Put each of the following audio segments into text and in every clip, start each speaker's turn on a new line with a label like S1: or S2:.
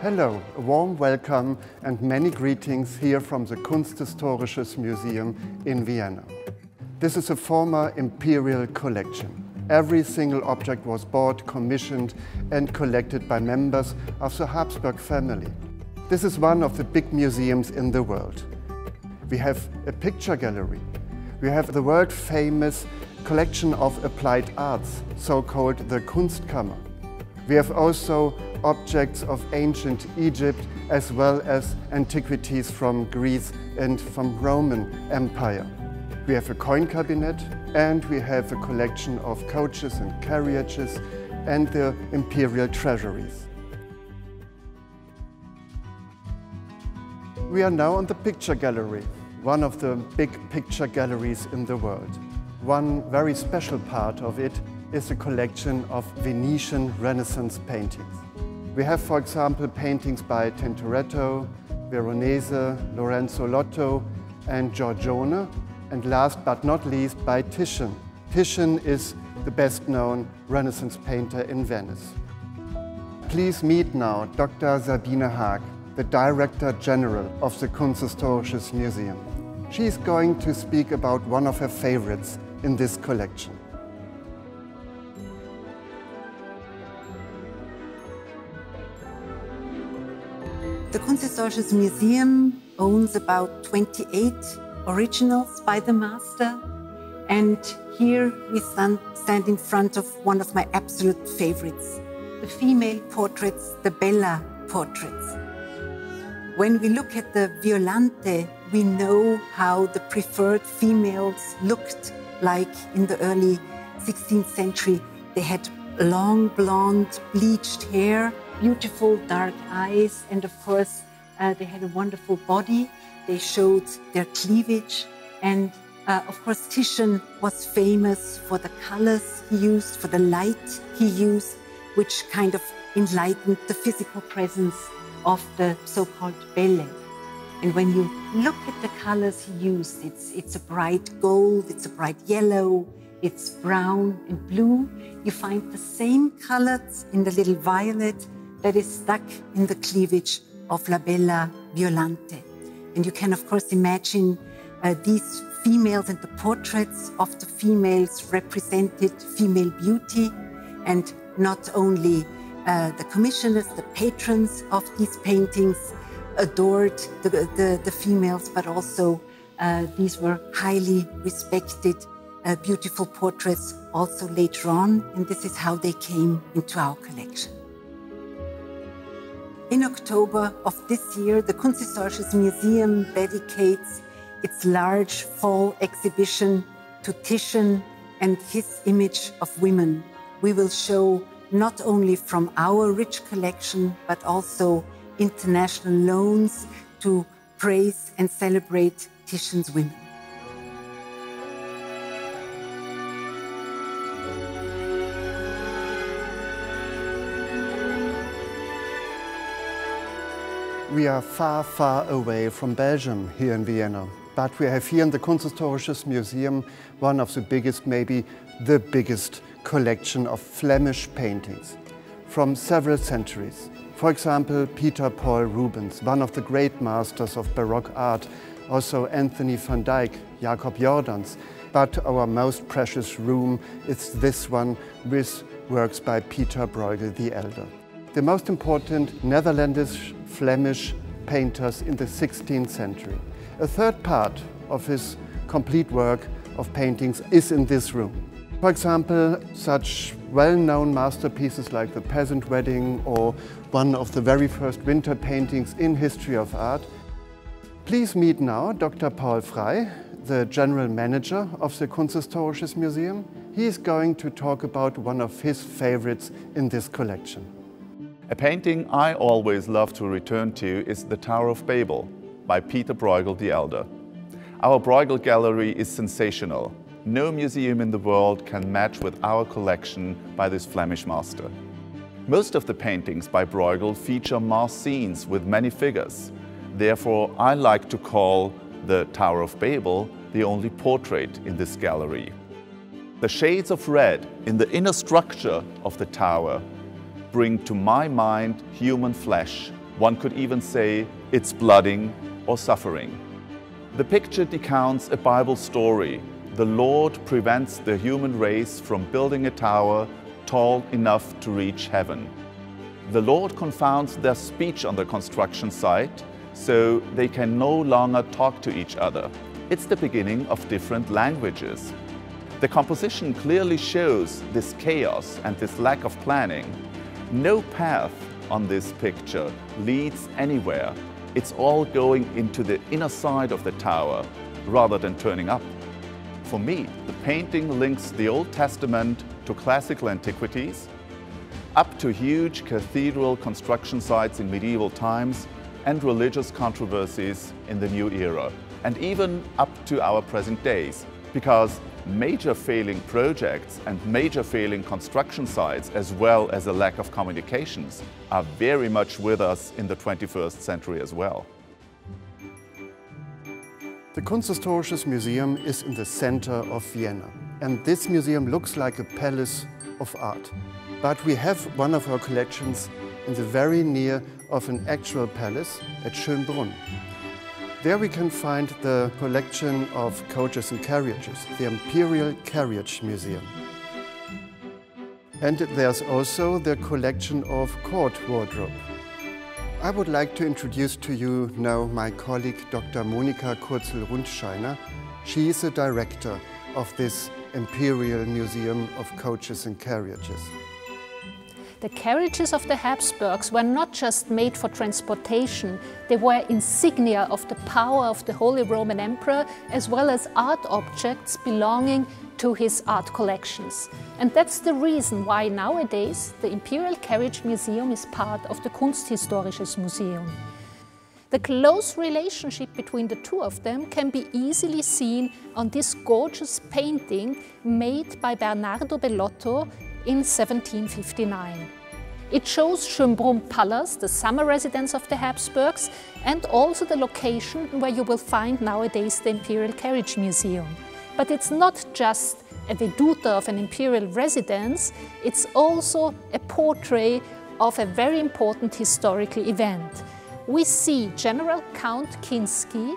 S1: Hello, a warm welcome and many greetings here from the Kunsthistorisches Museum in Vienna. This is a former imperial collection. Every single object was bought, commissioned and collected by members of the Habsburg family. This is one of the big museums in the world. We have a picture gallery. We have the world-famous collection of applied arts, so-called the Kunstkammer. We have also objects of ancient Egypt as well as antiquities from Greece and from Roman Empire. We have a coin cabinet and we have a collection of coaches and carriages and the imperial treasuries. We are now on the picture gallery, one of the big picture galleries in the world. One very special part of it is a collection of Venetian Renaissance paintings. We have, for example, paintings by Tintoretto, Veronese, Lorenzo Lotto and Giorgione, and last but not least by Titian. Titian is the best-known Renaissance painter in Venice. Please meet now Dr. Sabine Haag, the Director General of the Kunsthistorisches Museum. She is going to speak about one of her favorites in this collection.
S2: The Kunsthistorisches Museum owns about 28 originals by the master, and here we stand in front of one of my absolute favorites, the female portraits, the Bella portraits. When we look at the Violante, we know how the preferred females looked like in the early 16th century. They had long blonde bleached hair, beautiful dark eyes, and of course they had a wonderful body. They showed their cleavage, and of course Titian was famous for the colors he used, for the light he used, which kind of enlightened the physical presence of the so-called Belle. And when you look at the colors he used, it's a bright gold, it's a bright yellow, it's brown and blue. You find the same colors in the little violet that is stuck in the cleavage of La Bella Violante. And you can of course imagine these females and the portraits of the females represented female beauty, and not only the commissioners, the patrons of these paintings adored the females, but also these were highly respected, beautiful portraits also later on, and this is how they came into our collection. In October of this year, the Kunsthistorisches Museum dedicates its large fall exhibition to Titian and his image of women. We will show not only from our rich collection, but also international loans to praise and celebrate Titian's women.
S1: We are far, far away from Belgium here in Vienna, but we have here in the Kunsthistorisches Museum one of the biggest, maybe the biggest collection of Flemish paintings from several centuries. For example, Peter Paul Rubens, one of the great masters of Baroque art, also Anthony van Dyck, Jacob Jordans. But our most precious room is this one with works by Peter Bruegel the Elder. The most important Netherlandish Flemish painters in the 16th century. A third part of his complete work of paintings is in this room. For example, such well-known masterpieces like The Peasant Wedding or one of the very first winter paintings in history of art. Please meet now Dr. Paul Frey, the General Manager of the Kunsthistorisches Museum. He is going to talk about one of his favorites in this collection.
S3: A painting I always love to return to is The Tower of Babel by Peter Bruegel the Elder. Our Bruegel gallery is sensational. No museum in the world can match with our collection by this Flemish master. Most of the paintings by Bruegel feature mass scenes with many figures. Therefore, I like to call the Tower of Babel the only portrait in this gallery. The shades of red in the inner structure of the tower bring to my mind human flesh. One could even say it's blooding or suffering. The picture recounts a Bible story. The Lord prevents the human race from building a tower tall enough to reach heaven. The Lord confounds their speech on the construction site, so they can no longer talk to each other. It's the beginning of different languages. The composition clearly shows this chaos and this lack of planning. No path on this picture leads anywhere. It's all going into the inner side of the tower rather than turning up. For me, the painting links the Old Testament to classical antiquities, up to huge cathedral construction sites in medieval times and religious controversies in the new era, and even up to our present days, because major failing projects and major failing construction sites, as well as a lack of communications, are very much with us in the 21st century as well.
S1: The Kunsthistorisches Museum is in the center of Vienna, and this museum looks like a palace of art. But we have one of our collections in the very near of an actual palace at Schönbrunn. There we can find the collection of coaches and carriages, the Imperial Carriage Museum. And there's also the collection of court wardrobe. I would like to introduce to you now my colleague Dr. Monika Kurzel-Rundscheiner. She is the director of this Imperial Museum of Coaches and Carriages.
S4: The carriages of the Habsburgs were not just made for transportation, they were insignia of the power of the Holy Roman Emperor, as well as art objects belonging to his art collections. And that's the reason why nowadays the Imperial Carriage Museum is part of the Kunsthistorisches Museum. The close relationship between the two of them can be easily seen on this gorgeous painting made by Bernardo Bellotto in 1759. It shows Schönbrunn Palace, the summer residence of the Habsburgs, and also the location where you will find nowadays the Imperial Carriage Museum. But it's not just a veduta of an imperial residence, it's also a portrait of a very important historical event. We see General Count Kinsky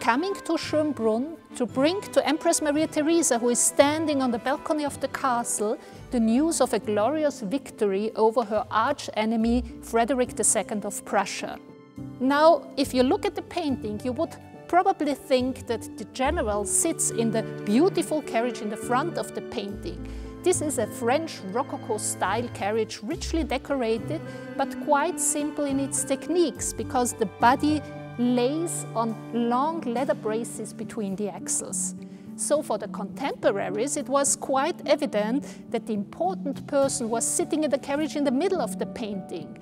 S4: coming to Schönbrunn to bring to Empress Maria Theresa, who is standing on the balcony of the castle, the news of a glorious victory over her arch-enemy Frederick II of Prussia. Now, if you look at the painting, you would probably think that the general sits in the beautiful carriage in the front of the painting. This is a French Rococo-style carriage, richly decorated, but quite simple in its techniques, because the body lays on long leather braces between the axles. So for the contemporaries, it was quite evident that the important person was sitting in the carriage in the middle of the painting.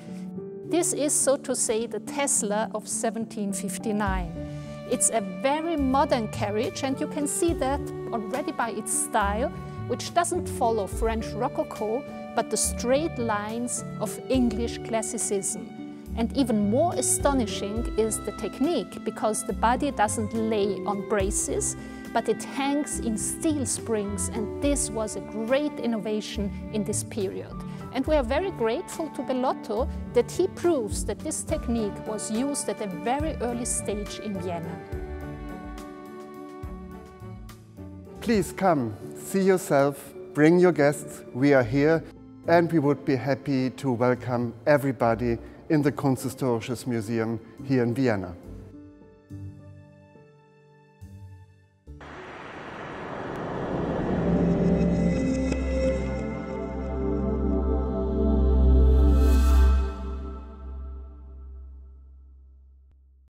S4: This is, so to say, the Tesla of 1759. It's a very modern carriage, and you can see that already by its style, which doesn't follow French Rococo, but the straight lines of English classicism. And even more astonishing is the technique, because the body doesn't lay on braces, but it hangs in steel springs, and this was a great innovation in this period. And we are very grateful to Bellotto that he proves that this technique was used at a very early stage in Vienna.
S1: Please come, see yourself, bring your guests, we are here, and we would be happy to welcome everybody in the Kunsthistorisches Museum here in Vienna.